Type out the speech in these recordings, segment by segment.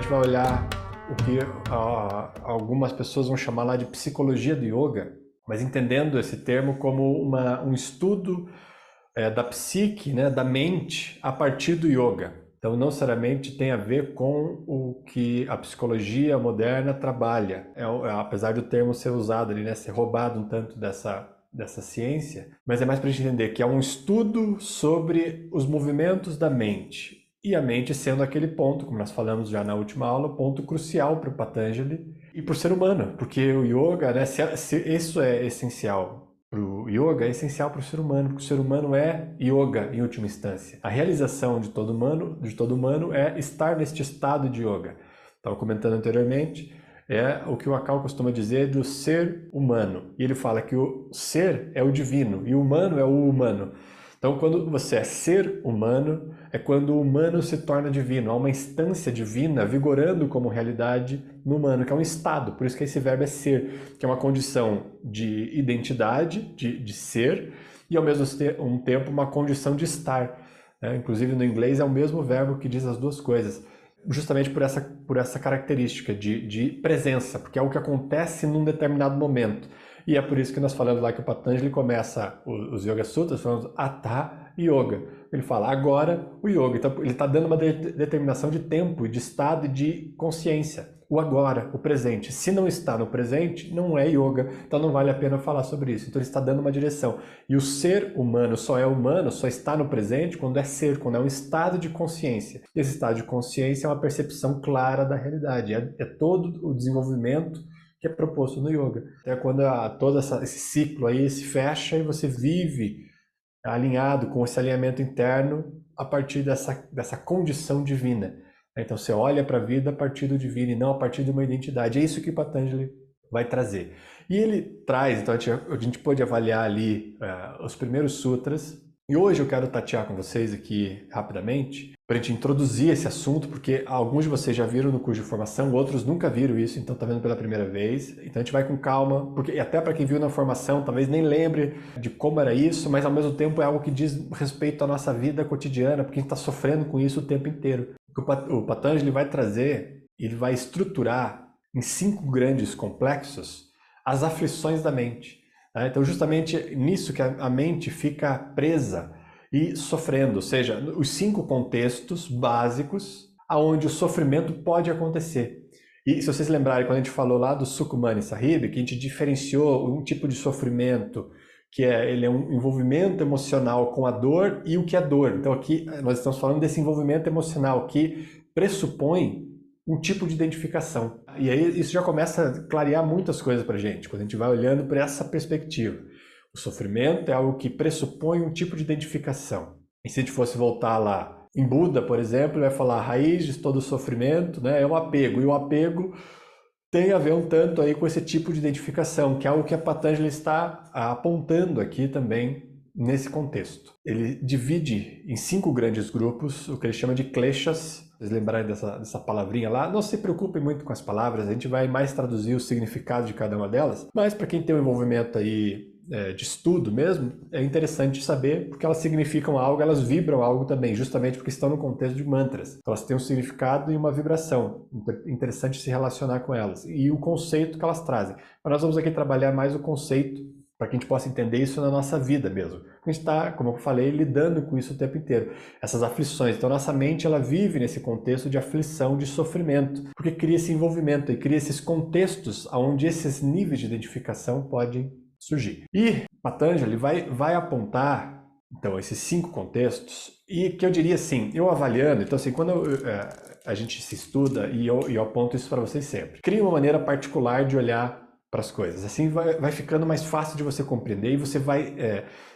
gente vai olhar o que algumas pessoas vão chamar lá de psicologia do yoga, mas entendendo esse termo como um estudo da psique, né, da mente, a partir do yoga. Então, não necessariamente tem a ver com o que a psicologia moderna trabalha, apesar do termo ser usado ali, né, ser roubado um tanto dessa ciência, mas é mais para a gente entender que é um estudo sobre os movimentos da mente. E a mente sendo aquele ponto, como nós falamos já na última aula, ponto crucial para o Patanjali e para o ser humano, porque o yoga, né, se isso é essencial para o yoga, é essencial para o ser humano, porque o ser humano é yoga em última instância. A realização de todo humano é estar neste estado de yoga. Estava comentando anteriormente, é o que o Akal costuma dizer do ser humano. E ele fala que o ser é o divino e o humano é o humano. Então, quando você é ser humano, é quando o humano se torna divino. Há uma instância divina vigorando como realidade no humano, que é um estado. Por isso que esse verbo é ser, que é uma condição de identidade, de ser, e ao mesmo tempo uma condição de estar. Inclusive no inglês é o mesmo verbo que diz as duas coisas, justamente por essa característica de presença, porque é o que acontece num determinado momento. E é por isso que nós falamos lá que o Patanjali começa os Yoga Sutras falando Atha Yoga. Ele fala agora o yoga. Então ele está dando uma determinação de tempo, de estado e de consciência. O agora, o presente. Se não está no presente, não é yoga. Então não vale a pena falar sobre isso. Então ele está dando uma direção. E o ser humano, só está no presente quando é ser, quando é um estado de consciência. E esse estado de consciência é uma percepção clara da realidade. É todo o desenvolvimento que é proposto no yoga. É quando todo esse ciclo aí se fecha e você vive alinhado com esse alinhamento interno a partir dessa condição divina. Então você olha para a vida a partir do divino e não a partir de uma identidade. É isso que Patanjali vai trazer. E ele traz, então a gente pôde avaliar ali os primeiros sutras. E hoje eu quero tatear com vocês aqui rapidamente, para a gente introduzir esse assunto, porque alguns de vocês já viram no curso de formação, outros nunca viram isso, então está vendo pela primeira vez. Então a gente vai com calma, porque até para quem viu na formação, talvez nem lembre de como era isso, mas ao mesmo tempo é algo que diz respeito à nossa vida cotidiana, porque a gente está sofrendo com isso o tempo inteiro. O Patanjali vai trazer, ele vai estruturar em 5 grandes complexos as aflições da mente. Então justamente nisso que a mente fica presa e sofrendo, ou seja, os 5 contextos básicos aonde o sofrimento pode acontecer. E se vocês lembrarem, quando a gente falou lá do Sukhmani Sahib, que a gente diferenciou um tipo de sofrimento, que ele é um envolvimento emocional com a dor e o que é dor. Então aqui nós estamos falando desse envolvimento emocional que pressupõe um tipo de identificação. E aí isso já começa a clarear muitas coisas para a gente, quando a gente vai olhando para essa perspectiva. O sofrimento é algo que pressupõe um tipo de identificação. E se a gente fosse voltar lá em Buda, por exemplo, ele vai falar a raiz de todo sofrimento, né, é o apego. E o apego tem a ver um tanto aí com esse tipo de identificação, que é algo que a Patanjali está apontando aqui também nesse contexto. Ele divide em 5 grandes grupos, o que ele chama de kleshas. Vocês lembrarem dessa palavrinha lá, não se preocupem muito com as palavras, a gente vai mais traduzir o significado de cada uma delas, mas para quem tem um envolvimento aí de estudo mesmo, é interessante saber porque elas significam algo, elas vibram algo também, justamente porque estão no contexto de mantras. Então, elas têm um significado e uma vibração, interessante se relacionar com elas, e o conceito que elas trazem. Mas nós vamos aqui trabalhar mais o conceito, para que a gente possa entender isso na nossa vida mesmo. A gente está, como eu falei, lidando com isso o tempo inteiro, essas aflições. Então, nossa mente ela vive nesse contexto de aflição, de sofrimento, porque cria esse envolvimento e cria esses contextos onde esses níveis de identificação podem surgir. E Patanjali vai apontar, então, esses 5 contextos, e que eu diria assim, eu avaliando, então assim, quando a gente se estuda, e eu aponto isso para vocês sempre, cria uma maneira particular de olhar para as coisas. Assim vai ficando mais fácil de você compreender e você vai,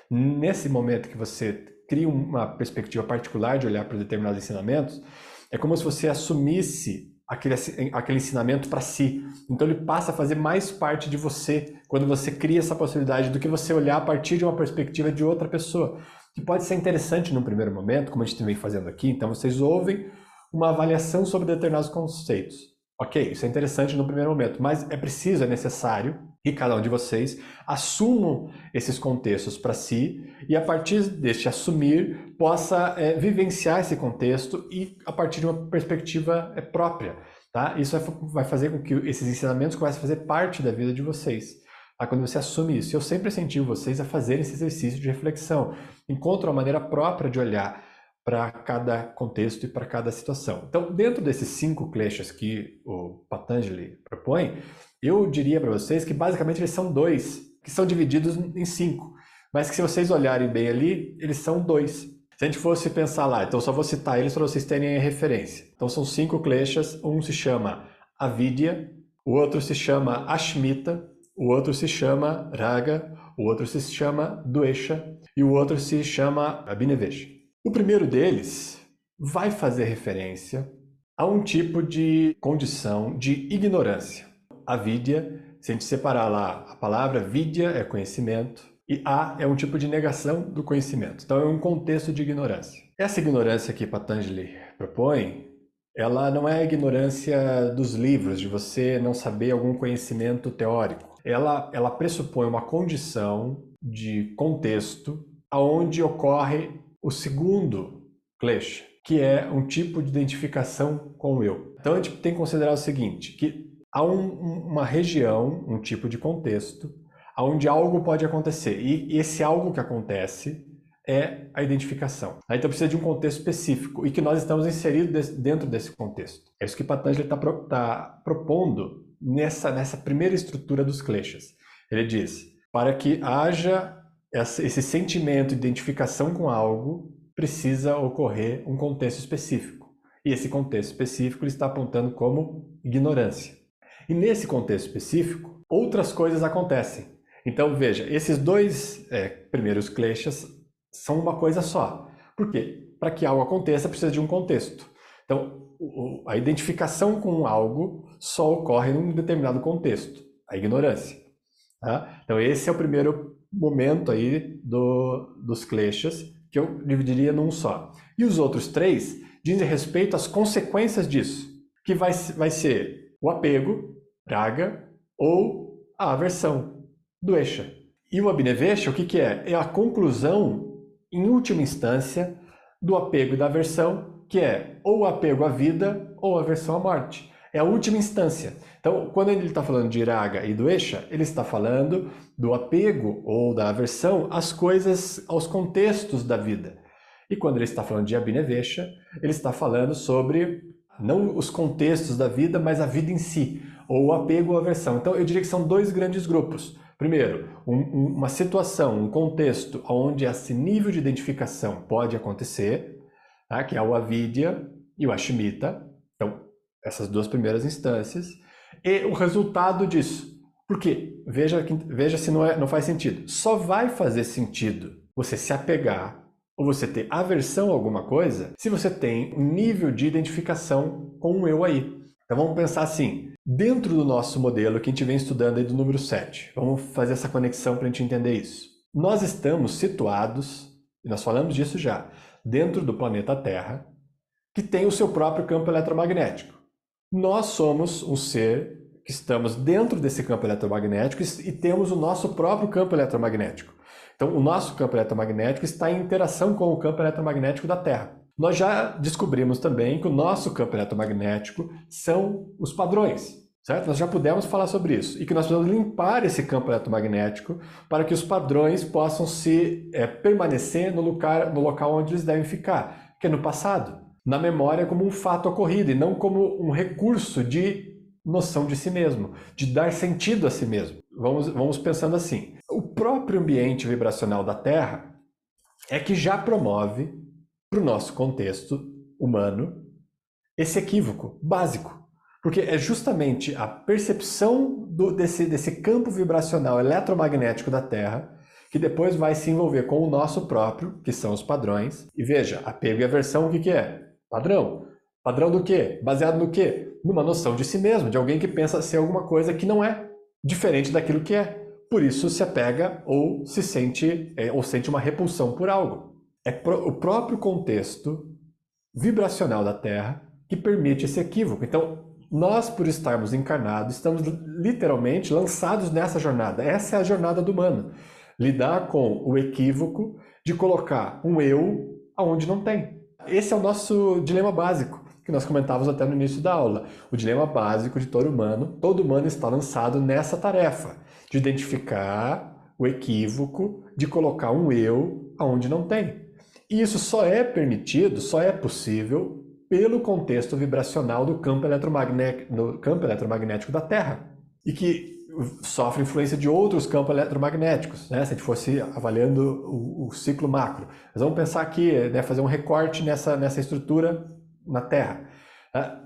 nesse momento que você cria uma perspectiva particular de olhar para determinados ensinamentos, é como se você assumisse aquele ensinamento para si. Então ele passa a fazer mais parte de você quando você cria essa possibilidade do que você olhar a partir de uma perspectiva de outra pessoa, que pode ser interessante num primeiro momento, como a gente vem fazendo aqui. Então vocês ouvem uma avaliação sobre determinados conceitos. Ok, isso é interessante no primeiro momento, mas é necessário que cada um de vocês assumam esses contextos para si e a partir deste assumir possa vivenciar esse contexto e a partir de uma perspectiva própria. tá? Isso vai fazer com que esses ensinamentos comecem a fazer parte da vida de vocês. Tá? Quando você assume isso, eu sempre incentivo vocês a fazerem esse exercício de reflexão. Encontre uma maneira própria de olhar para cada contexto e para cada situação. Então, dentro desses 5 kleshas que o Patanjali propõe, eu diria para vocês que basicamente eles são 2, que são divididos em 5, mas que se vocês olharem bem ali, eles são 2. Se a gente fosse pensar lá, então só vou citar eles para vocês terem a referência. Então são 5 kleshas, um se chama avidya, o outro se chama ashmita, o outro se chama raga, o outro se chama dvesha e o outro se chama abhinivesha. O primeiro deles vai fazer referência a um tipo de condição de ignorância. A vidya, se a gente separar lá, a palavra vidya é conhecimento e a é um tipo de negação do conhecimento. Então é um contexto de ignorância. Essa ignorância que Patanjali propõe, ela não é a ignorância dos livros, de você não saber algum conhecimento teórico. Ela pressupõe uma condição de contexto onde ocorre o segundo klesha, que é um tipo de identificação com o eu. Então a gente tem que considerar o seguinte, que há uma região, um tipo de contexto, onde algo pode acontecer. E esse algo que acontece é a identificação. Então precisa de um contexto específico e que nós estamos inseridos dentro desse contexto. É isso que Patanjali está propondo nessa primeira estrutura dos kleshas. Ele diz, para que haja esse sentimento de identificação com algo, precisa ocorrer um contexto específico. E esse contexto específico ele está apontando como ignorância. E nesse contexto específico, outras coisas acontecem. Então veja, esses 2 primeiros kleshas são uma coisa só. Por quê? Para que algo aconteça, precisa de um contexto. Então, a identificação com algo só ocorre num determinado contexto, a ignorância. Tá? Então esse é o primeiro momento aí dos kleshas, que eu dividiria num só. E os outros 3 dizem respeito às consequências disso, que vai ser o apego, raga, ou a aversão, dvesha. E o abhinivesha, o que é? É a conclusão, em última instância, do apego e da aversão, que é ou o apego à vida ou a aversão à morte. É a última instância. Então, quando ele está falando de raga e dvesha, ele está falando do apego ou da aversão às coisas, aos contextos da vida. E quando ele está falando de abhinivesha, ele está falando sobre não os contextos da vida, mas a vida em si, ou o apego ou a aversão. Então, eu diria que são 2 grandes grupos. Primeiro, uma situação, um contexto onde esse nível de identificação pode acontecer, tá? Que é o avidya e o ashmita. Então, essas 2 primeiras instâncias. E o resultado disso. Por quê? Veja se não faz sentido. Só vai fazer sentido você se apegar ou você ter aversão a alguma coisa se você tem um nível de identificação com o eu aí. Então vamos pensar assim, dentro do nosso modelo que a gente vem estudando aí do número 7, vamos fazer essa conexão para a gente entender isso. Nós estamos situados, e nós falamos disso já, dentro do planeta Terra, que tem o seu próprio campo eletromagnético. Nós somos um ser que estamos dentro desse campo eletromagnético e temos o nosso próprio campo eletromagnético. Então, o nosso campo eletromagnético está em interação com o campo eletromagnético da Terra. Nós já descobrimos também que o nosso campo eletromagnético são os padrões, certo? Nós já pudemos falar sobre isso e que nós precisamos limpar esse campo eletromagnético para que os padrões possam permanecer no local onde eles devem ficar, que é no passado, na memória como um fato ocorrido e não como um recurso de noção de si mesmo, de dar sentido a si mesmo. Vamos pensando assim. O próprio ambiente vibracional da Terra é que já promove, para o nosso contexto humano, esse equívoco básico. Porque é justamente a percepção desse campo vibracional eletromagnético da Terra que depois vai se envolver com o nosso próprio, que são os padrões. E veja, apego e aversão, o que é? Padrão. Padrão do quê? Baseado no quê? Numa noção de si mesmo, de alguém que pensa ser alguma coisa que não é, diferente daquilo que é. Por isso se apega ou se sente, ou sente uma repulsão por algo. É o próprio contexto vibracional da Terra que permite esse equívoco. Então, nós, por estarmos encarnados, estamos literalmente lançados nessa jornada. Essa é a jornada do humano. Lidar com o equívoco de colocar um eu aonde não tem. Esse é o nosso dilema básico. que nós comentávamos até no início da aula. O dilema básico de todo humano está lançado nessa tarefa de identificar o equívoco, de colocar um eu aonde não tem. E isso só é permitido, só é possível pelo contexto vibracional do campo eletromagnético da Terra, e que sofre influência de outros campos eletromagnéticos, né? Se a gente fosse avaliando o ciclo macro. Mas vamos pensar aqui, né, fazer um recorte nessa estrutura na Terra.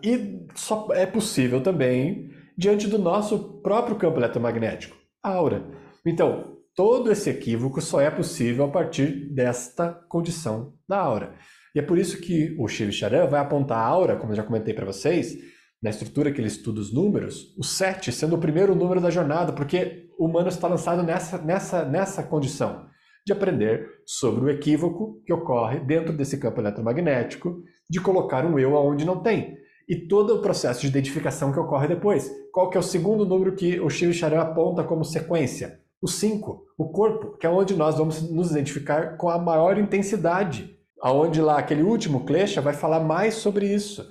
E só é possível também diante do nosso próprio campo eletromagnético, a aura. Então, todo esse equívoco só é possível a partir desta condição da aura. E é por isso que o Shiv Charan vai apontar a aura, como eu já comentei para vocês, na estrutura que ele estuda os números, o 7 sendo o primeiro número da jornada, porque o humano está lançado nessa condição de aprender sobre o equívoco que ocorre dentro desse campo eletromagnético, de colocar um eu aonde não tem. E todo o processo de identificação que ocorre depois. Qual que é o segundo número que o Shiv Charan aponta como sequência? O 5, o corpo, que é onde nós vamos nos identificar com a maior intensidade. Aonde lá, aquele último klesha vai falar mais sobre isso,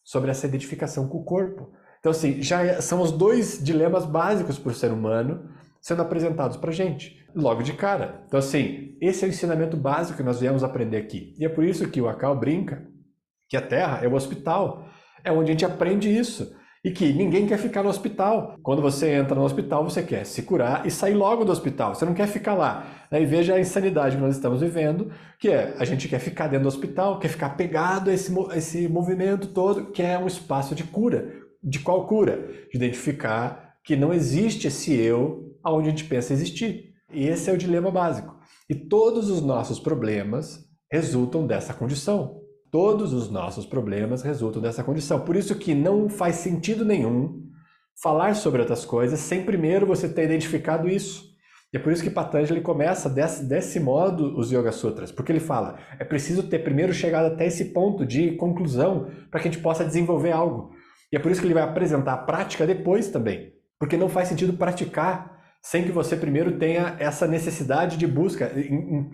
sobre essa identificação com o corpo. Então, assim, já são os dois dilemas básicos para o ser humano sendo apresentados para a gente, logo de cara. Então, assim, esse é o ensinamento básico que nós viemos aprender aqui. E é por isso que o Akal brinca que a Terra é o hospital, é onde a gente aprende isso. E que ninguém quer ficar no hospital. Quando você entra no hospital, você quer se curar e sair logo do hospital. Você não quer ficar lá. E veja a insanidade que nós estamos vivendo, que é a gente quer ficar dentro do hospital, quer ficar pegado a esse movimento todo, que é um espaço de cura. De qual cura? De identificar que não existe esse eu aonde a gente pensa existir. E esse é o dilema básico. E todos os nossos problemas resultam dessa condição. Todos os nossos problemas resultam dessa condição. Por isso que não faz sentido nenhum falar sobre outras coisas sem primeiro você ter identificado isso. E é por isso que Patanjali começa desse modo os Yoga Sutras, porque ele fala, é preciso ter primeiro chegado até esse ponto de conclusão para que a gente possa desenvolver algo. E é por isso que ele vai apresentar a prática depois também, porque não faz sentido praticar sem que você primeiro tenha essa necessidade de busca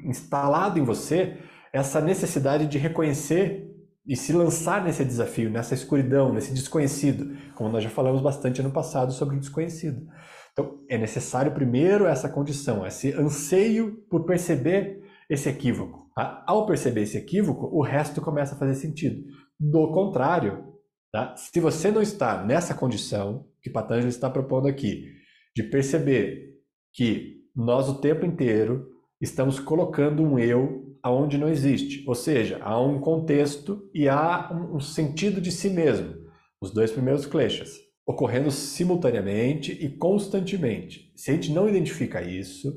instalado em você, essa necessidade de reconhecer e se lançar nesse desafio, nessa escuridão, nesse desconhecido, como nós já falamos bastante ano passado sobre o desconhecido. Então, é necessário primeiro essa condição, esse anseio por perceber esse equívoco. Tá? Ao perceber esse equívoco, o resto começa a fazer sentido. Do contrário, tá? Se você não está nessa condição que Patanjali está propondo aqui, de perceber que nós o tempo inteiro estamos colocando um eu aonde não existe, ou seja, há um contexto e há um sentido de si mesmo, os dois primeiros kleshas, ocorrendo simultaneamente e constantemente. Se a gente não identifica isso,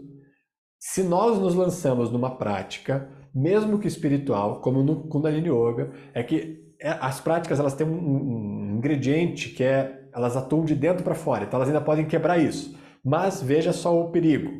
se nós nos lançamos numa prática, mesmo que espiritual, como no Kundalini Yoga, é que as práticas elas têm um ingrediente que elas atuam de dentro para fora, então elas ainda podem quebrar isso. Mas veja só o perigo,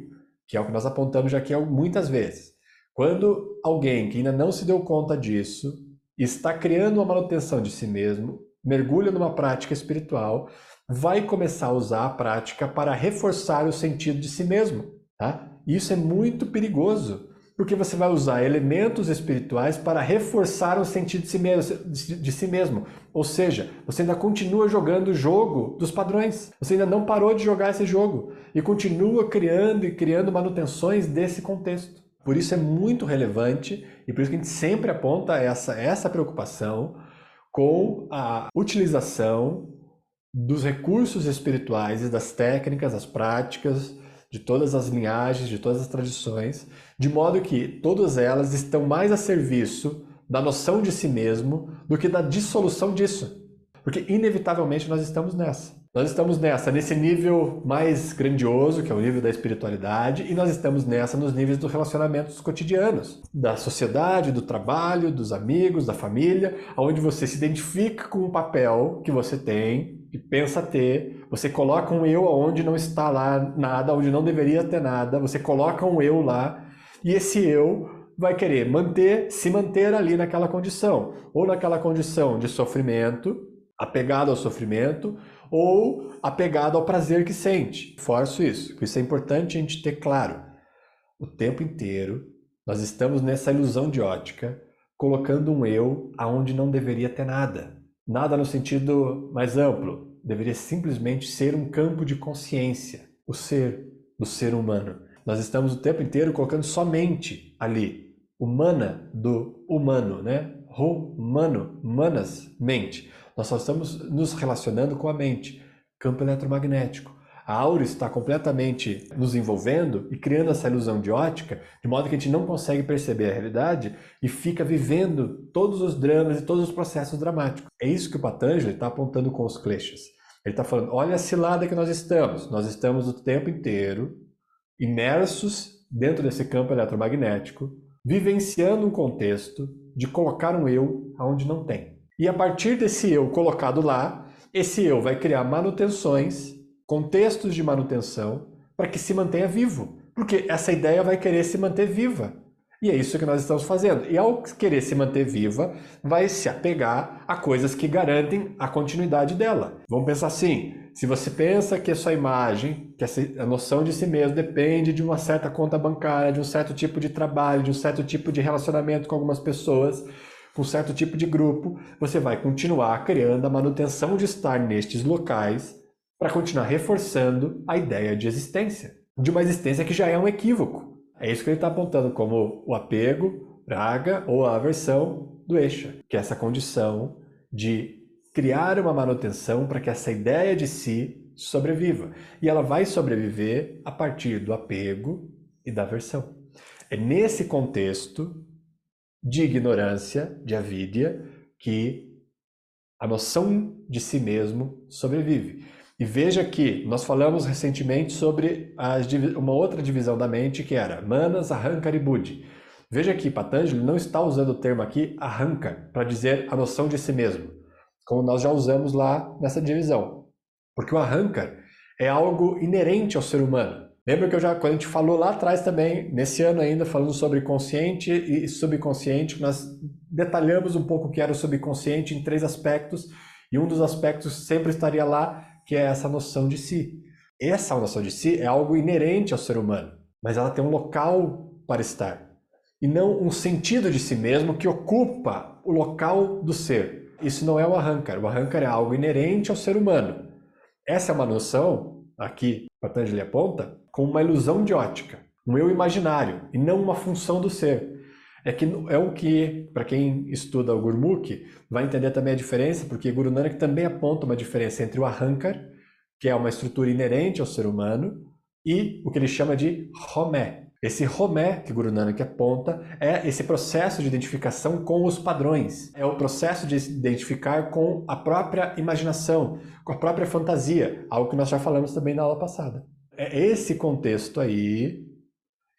que é o que nós apontamos já aqui muitas vezes. Quando alguém que ainda não se deu conta disso, está criando uma manutenção de si mesmo, mergulha numa prática espiritual, vai começar a usar a prática para reforçar o sentido de si mesmo. Tá? Isso é muito perigoso, porque você vai usar elementos espirituais para reforçar o sentido de si mesmo. Ou seja, você ainda continua jogando o jogo dos padrões. Você ainda não parou de jogar esse jogo e continua criando e criando manutenções desse contexto. Por isso é muito relevante e por isso que a gente sempre aponta essa preocupação com a utilização dos recursos espirituais e das técnicas, das práticas, de todas as linhagens, de todas as tradições, de modo que todas elas estão mais a serviço da noção de si mesmo do que da dissolução disso. Porque inevitavelmente nós estamos nessa. Nós estamos nesse nível mais grandioso, que é o nível da espiritualidade, e nós estamos nos níveis dos relacionamentos cotidianos, da sociedade, do trabalho, dos amigos, da família, onde você se identifica com o papel que você tem, que pensa ter, você coloca um eu onde não está lá nada, onde não deveria ter nada, você coloca um eu lá, e esse eu vai querer se manter ali naquela condição, ou naquela condição de sofrimento, apegado ao sofrimento, ou apegado ao prazer que sente. Forço isso, porque isso é importante a gente ter claro. O tempo inteiro nós estamos nessa ilusão de ótica, colocando um eu aonde não deveria ter nada. Nada no sentido mais amplo. Deveria simplesmente ser um campo de consciência, o ser do ser humano. Nós estamos o tempo inteiro colocando somente ali, humana do humano, né? Humano, manas, mente. Nós só estamos nos relacionando com a mente, campo eletromagnético. A aura está completamente nos envolvendo e criando essa ilusão de ótica, de modo que a gente não consegue perceber a realidade e fica vivendo todos os dramas e todos os processos dramáticos. É isso que o Patanjali está apontando com os kleshas. Ele está falando, olha a cilada que nós estamos. Nós estamos o tempo inteiro imersos dentro desse campo eletromagnético, vivenciando um contexto de colocar um eu onde não tem. E a partir desse eu colocado lá, esse eu vai criar manutenções, contextos de manutenção, para que se mantenha vivo. Porque essa ideia vai querer se manter viva. E é isso que nós estamos fazendo. E ao querer se manter viva, vai se apegar a coisas que garantem a continuidade dela. Vamos pensar assim, se você pensa que a sua imagem, que a noção de si mesmo depende de uma certa conta bancária, de um certo tipo de trabalho, de um certo tipo de relacionamento com algumas pessoas, com um certo tipo de grupo, você vai continuar criando a manutenção de estar nestes locais para continuar reforçando a ideia de existência. De uma existência que já é um equívoco. É isso que ele está apontando como o apego, raga ou a aversão do Esha, que é essa condição de criar uma manutenção para que essa ideia de si sobreviva. E ela vai sobreviver a partir do apego e da aversão. É nesse contexto de ignorância, de avidya, que a noção de si mesmo sobrevive. E veja que nós falamos recentemente sobre uma outra divisão da mente que era Manas, Ahankara e Buddhi. Veja que Patanjali não está usando o termo aqui Ahankara para dizer a noção de si mesmo, como nós já usamos lá nessa divisão. Porque o Ahankara é algo inerente ao ser humano. Lembra que quando a gente falou lá atrás também, nesse ano ainda, falando sobre consciente e subconsciente, nós detalhamos um pouco o que era o subconsciente em 3 aspectos, e um dos aspectos sempre estaria lá, que é essa noção de si. Essa noção de si é algo inerente ao ser humano, mas ela tem um local para estar, e não um sentido de si mesmo que ocupa o local do ser. Isso não é o Ahankara. O Ahankara é algo inerente ao ser humano. Essa é uma noção, aqui Patanjali aponta, como uma ilusão de ótica, um eu imaginário, e não uma função do ser. É o que, para quem estuda o Gurmukhi, vai entender também a diferença, porque Guru Nanak também aponta uma diferença entre o Ahankara, que é uma estrutura inerente ao ser humano, e o que ele chama de Homé. Esse Homé que Guru Nanak aponta é esse processo de identificação com os padrões. É o processo de se identificar com a própria imaginação, com a própria fantasia, algo que nós já falamos também na aula passada. É esse contexto aí.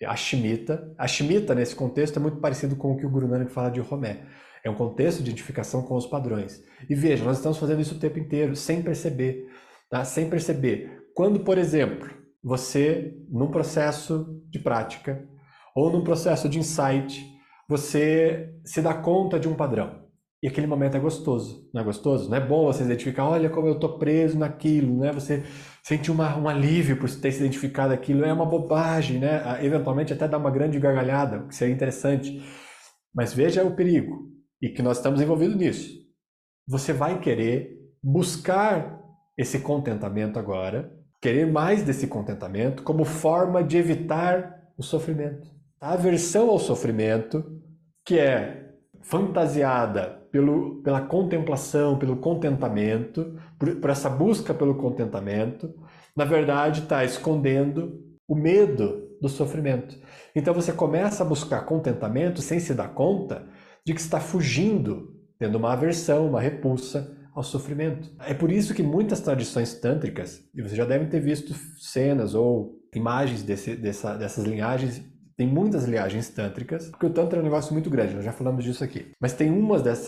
A Shmita, nesse contexto, é muito parecido com o que o Guru Nanak fala de Homé. É um contexto de identificação com os padrões. E veja, nós estamos fazendo isso o tempo inteiro, sem perceber. Tá? Sem perceber. Quando, por exemplo, você, num processo de prática, ou num processo de insight, você se dá conta de um padrão. E aquele momento é gostoso, não é gostoso? Não é bom você identificar, olha como eu estou preso naquilo, né? Você sente um alívio por ter se identificado aquilo, é uma bobagem, né? Eventualmente até dá uma grande gargalhada, o que seria interessante. Mas veja o perigo, e que nós estamos envolvidos nisso. Você vai querer buscar esse contentamento agora, querer mais desse contentamento como forma de evitar o sofrimento. A aversão ao sofrimento, que é fantasiada pela contemplação, pelo contentamento, por essa busca pelo contentamento, na verdade está escondendo o medo do sofrimento. Então você começa a buscar contentamento sem se dar conta de que está fugindo, tendo uma aversão, uma repulsa ao sofrimento. É por isso que muitas tradições tântricas, e você já deve ter visto cenas ou imagens dessas linhagens. Tem muitas linhagens tântricas, porque o Tantra é um negócio muito grande, nós já falamos disso aqui. Mas tem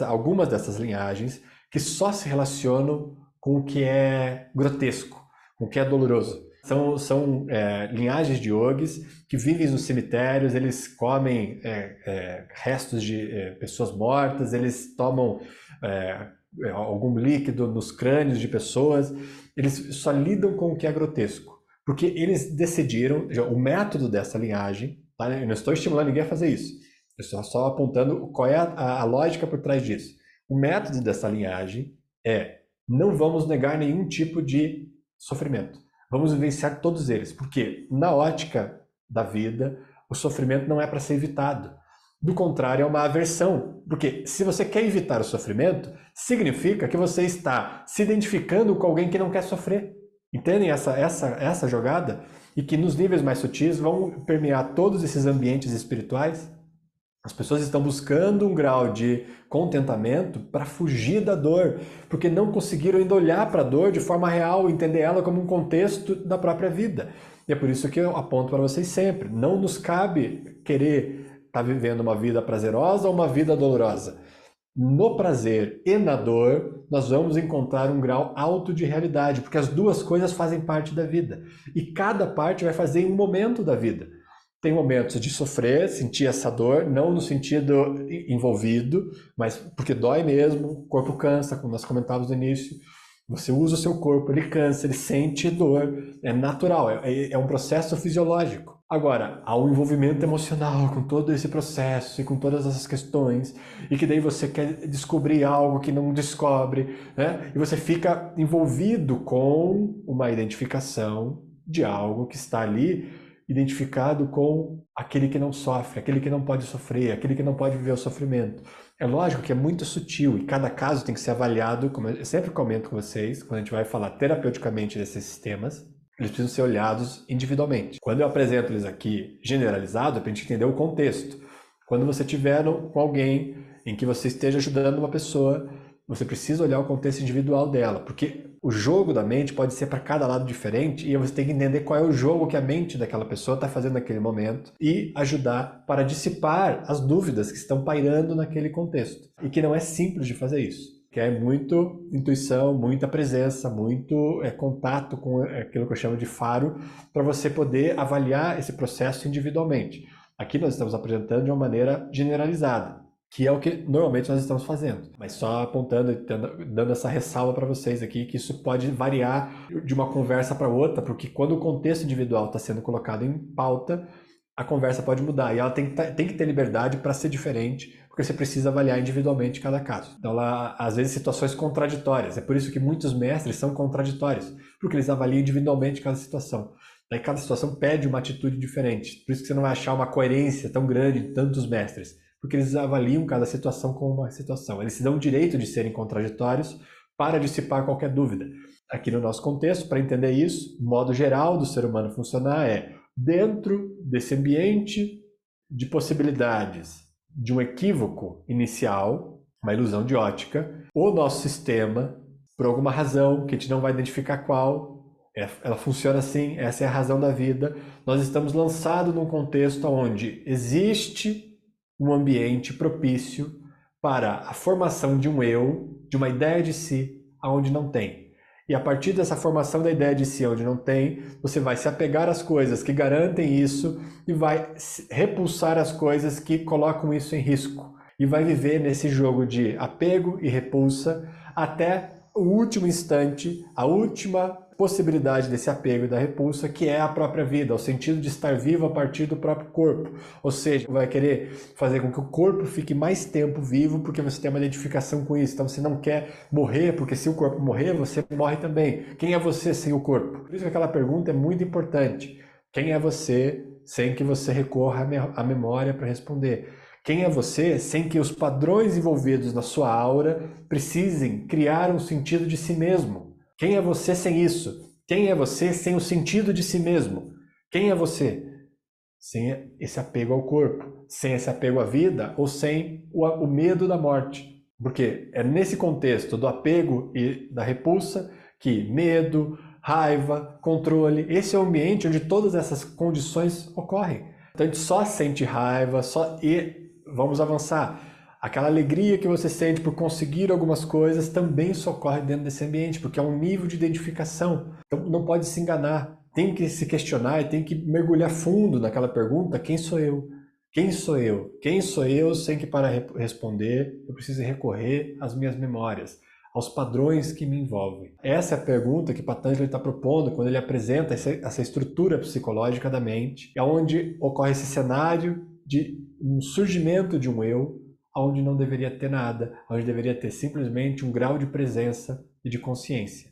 algumas dessas linhagens que só se relacionam com o que é grotesco, com o que é doloroso. São linhagens de yogis que vivem nos cemitérios, eles comem restos de pessoas mortas, eles tomam algum líquido nos crânios de pessoas, eles só lidam com o que é grotesco. Porque eles decidiram, o método dessa linhagem, tá? Eu não estou estimulando ninguém a fazer isso, eu estou só apontando qual é a lógica por trás disso. O método dessa linhagem é: não vamos negar nenhum tipo de sofrimento. Vamos vivenciar todos eles, porque na ótica da vida, o sofrimento não é para ser evitado. Do contrário, é uma aversão, porque se você quer evitar o sofrimento, significa que você está se identificando com alguém que não quer sofrer. Entendem essa jogada? E que nos níveis mais sutis vão permear todos esses ambientes espirituais. As pessoas estão buscando um grau de contentamento para fugir da dor, porque não conseguiram ainda olhar para a dor de forma real, entender ela como um contexto da própria vida. E é por isso que eu aponto para vocês sempre: não nos cabe querer estar vivendo uma vida prazerosa ou uma vida dolorosa. No prazer e na dor, nós vamos encontrar um grau alto de realidade, porque as duas coisas fazem parte da vida. E cada parte vai fazer em um momento da vida. Tem momentos de sofrer, sentir essa dor, não no sentido envolvido, mas porque dói mesmo, o corpo cansa, como nós comentávamos no início. Você usa o seu corpo, ele cansa, ele sente dor, é natural, é um processo fisiológico. Agora, há um envolvimento emocional com todo esse processo e com todas essas questões, e que daí você quer descobrir algo que não descobre, né? E você fica envolvido com uma identificação de algo que está ali, identificado com aquele que não sofre, aquele que não pode sofrer, aquele que não pode viver o sofrimento. É lógico que é muito sutil e cada caso tem que ser avaliado, como eu sempre comento com vocês, quando a gente vai falar terapeuticamente desses sistemas, eles precisam ser olhados individualmente. Quando eu apresento eles aqui generalizado, é para a gente entender o contexto. Quando você estiver com alguém em que você esteja ajudando uma pessoa, você precisa olhar o contexto individual dela, porque o jogo da mente pode ser para cada lado diferente e você tem que entender qual é o jogo que a mente daquela pessoa está fazendo naquele momento e ajudar para dissipar as dúvidas que estão pairando naquele contexto. E que não é simples de fazer isso. Que é muito intuição, muita presença, muito contato com aquilo que eu chamo de faro, para você poder avaliar esse processo individualmente. Aqui nós estamos apresentando de uma maneira generalizada, que é o que normalmente nós estamos fazendo. Mas só apontando e dando essa ressalva para vocês aqui, que isso pode variar de uma conversa para outra, porque quando o contexto individual está sendo colocado em pauta, a conversa pode mudar. E ela tem que ter liberdade para ser diferente, porque você precisa avaliar individualmente cada caso. Então, lá, às vezes, situações contraditórias. É por isso que muitos mestres são contraditórios, porque eles avaliam individualmente cada situação. Daí cada situação pede uma atitude diferente. Por isso que você não vai achar uma coerência tão grande de tantos mestres, porque eles avaliam cada situação como uma situação. Eles se dão o direito de serem contraditórios para dissipar qualquer dúvida. Aqui no nosso contexto, para entender isso, o modo geral do ser humano funcionar é: dentro desse ambiente de possibilidades de um equívoco inicial, uma ilusão de ótica, o nosso sistema, por alguma razão que a gente não vai identificar qual, ela funciona assim, essa é a razão da vida, nós estamos lançados num contexto onde existe um ambiente propício para a formação de um eu, de uma ideia de si, aonde não tem. E a partir dessa formação da ideia de si, onde não tem, você vai se apegar às coisas que garantem isso e vai repulsar as coisas que colocam isso em risco. E vai viver nesse jogo de apego e repulsa até o último instante, a última possibilidade desse apego e da repulsa, que é a própria vida, o sentido de estar vivo a partir do próprio corpo. Ou seja, vai querer fazer com que o corpo fique mais tempo vivo, porque você tem uma identificação com isso. Então você não quer morrer, porque se o corpo morrer, você morre também. Quem é você sem o corpo? Por isso que aquela pergunta é muito importante. Quem é você sem que você recorra à memória para responder? Quem é você sem que os padrões envolvidos na sua aura precisem criar um sentido de si mesmo? Quem é você sem isso? Quem é você sem o sentido de si mesmo? Quem é você sem esse apego ao corpo, sem esse apego à vida ou sem o medo da morte? Porque é nesse contexto do apego e da repulsa que medo, raiva, controle, esse é o ambiente onde todas essas condições ocorrem. Então a gente só sente raiva, e vamos avançar. Aquela alegria que você sente por conseguir algumas coisas também só ocorre dentro desse ambiente, porque é um nível de identificação. Então não pode se enganar, tem que se questionar e tem que mergulhar fundo naquela pergunta: quem sou eu? Quem sou eu? Quem sou eu sem que para responder eu precise recorrer às minhas memórias, aos padrões que me envolvem? Essa é a pergunta que Patanjali está propondo quando ele apresenta essa estrutura psicológica da mente, onde ocorre esse cenário de um surgimento de um eu, onde não deveria ter nada, onde deveria ter simplesmente um grau de presença e de consciência.